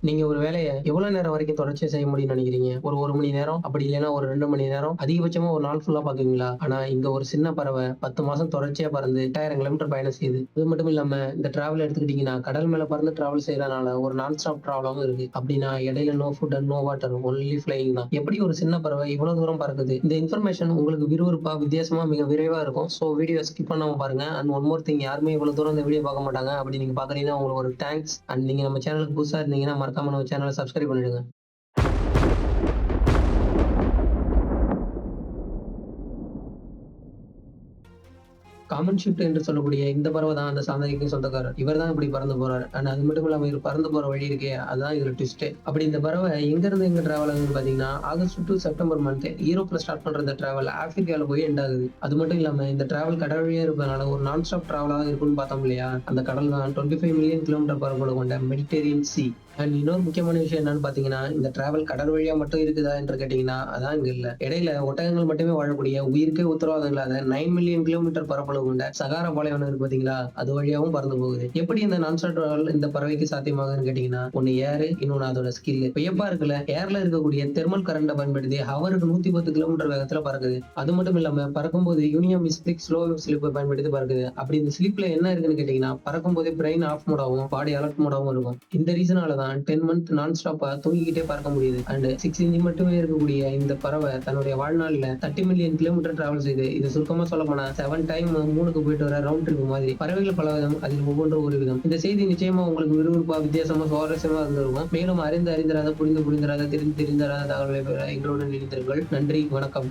நீங்க ஒரு வேலைய எவ்வளவு நேரம் வரைக்கும் தொடர்ச்சியா செய்ய முடியும்னு நினைக்கிறீங்க? ஒரு 1 மணி நேரம், அப்படி இல்லைன்னா ஒரு 2 மணி நேரம், அதிகபட்சமா ஒரு நாள் ஃபுல்லா பார்க்குவீங்களா? ஆனா இங்க ஒரு சின்ன பறவை 10 மாசம் தொடர்ச்சியா பறந்து 8000 கிலோமீட்டர் பயணம் செய்யுது. அது மட்டும் இல்லாம இந்த டிராவல் எடுத்துக்கிட்டீங்கன்னா, கடல் மேல பறந்து டிராவல் செய்றதுனால ஒரு நான் ஸ்டாப் டிராவலாவும் இருக்கு. அப்படின்னா இடையில no food and no water only flying தான். எப்படி ஒரு சின்ன பறவை இவ்வளவு தூரம் பறக்குது? இந்த இன்ஃபர்மேஷன் உங்களுக்கு விறுவிறுப்பா, வித்தியாசமா, மிக விரைவா இருக்கும். ஸோ வீடியோ ஸ்கிப் பண்ணாம பாருங்க. அண்ட் ஒன் மோர் திங், யாருமே இவ்வளவு தூரம் இந்த வீடியோ பார்க்க மாட்டாங்க. அப்படி நீங்க பார்க்குறீங்கன்னா உங்களுக்கு ஒரு தேங்க்ஸ். அண்ட் நீங்க நம்ம சேனலுக்கு புதுசா இருந்தீங்கன்னா மறக்காம நம்ம சேனலை சப்ஸ்கிரைப் பண்ணிடுங்க. காமன் ஷிஃப்ட் என்று சொல்லக்கூடிய இந்த பறவை தான் அந்த சாதனைக்கு சொந்தக்காரர். இவர் தான் இப்படி பறந்து போறாரு. அண்ட் அது மட்டும் இல்லாம இவர் பறந்து போற வழி இருக்கே, அதுதான் இதுல ட்விஸ்ட்டே. அப்படி இந்த பறவை எங்க இருந்து எங்க டிராவல் ஆகுதுன்னு பாத்தீங்கன்னா, ஆகஸ்ட் டூ செப்டம்பர் மந்த் யூரோப்ல ஸ்டார்ட் பண்ற இந்த டிராவல் ஆப்பிரிக்கால போய் எண்ட் ஆகுது. அது மட்டும் இல்லாம இந்த டிராவல் கடல் வழியா இருப்பதனால ஒரு நான் ஸ்டாப் டிராவலா தான் இருக்கும்னு பார்த்தோம் இல்லையா? அந்த கடல் தான் 25 மில்லியன் கிலோமீட்டர் பரப்பளவு கொண்ட மெடிட்டேரியன் சி. அண்ட் இன்னொரு முக்கியமான விஷயம் என்னன்னு பாத்தீங்கன்னா, இந்த டிராவல் கடல் வழியா மட்டும் இருக்குதா என்று கேட்டீங்கன்னா, அதான் இங்க இல்ல. இடையில ஒட்டகங்கள் மட்டுமே வாழக்கூடிய உயிருக்கே உத்தரவாதம் இல்லாத 9 மில்லியன் கிலோமீட்டர் பரப்பளவு கொண்ட சகாரா பாலைவனம் இருக்கு பாத்தீங்களா? அது வழியாவும் பறந்து போகுது. எப்படி இந்த நான் ஸ்டாப் டிராவல் இந்த பறவைக்கு சாத்தியமாகுதுன்னு கேட்டீங்கன்னா, ஒண்ணு ஏர், இன்னொன்னு அதோட ஸ்கில். வியப்பா இருக்குல்ல? ஏர்ல இருக்கக்கூடிய தெர்மல் கரண்ட பயன்படுத்தி ஹவருக்கு 110 கிலோமீட்டர் வேகத்துல பறக்குது. அது மட்டும் இல்லாம பறக்கும்போது யூனியம் ஸ்லிப் ஸ்லோ ஸ்லிப்பை பயன்படுத்தி பறக்குது. அப்படி இந்த ஸ்லிப்ல என்ன இருக்குன்னு கேட்டீங்கன்னா, பறக்கும்போதே பிரெயின் ஆஃப் மோடாவும் பாடி அலர்ட் மோடாவும் இருக்கும். இந்த ரீசனால தான் 10 மந்த் நான் ஸ்டாப்பா தூங்கிக்கிட்டே பறக்க முடியுது. அண்ட் 6 இன்ச் மட்டுமே இருக்கக்கூடிய இந்த பறவை தன்னுடைய வாழ்நாள்ல 30 மில்லியன் கிலோமீட்டர் டிராவல் செய்து. இது சுருக்கமா சொல்ல போனா 7 டைம் மூணுக்கு போயிட்டு வர ரவுண்ட் ட்ரிப் மாதிரி. பறவைகள் பல விதம், அதில் ஒவ்வொன்றும் ஒரு விதம். இந்த செய்தி நிச்சயமா உங்களுக்கு விறுவிறுப்பா, வித்தியாசமா, சுவாரஸ்யமா இருந்திருக்கும். மேலும் அறிந்து அறிந்திராத, புரிந்து புரிந்திராத, தெரிந்து தெரிந்திராத தகவல்களை பெற எங்களுடன் இணைந்திருங்கள். நன்றி, வணக்கம்.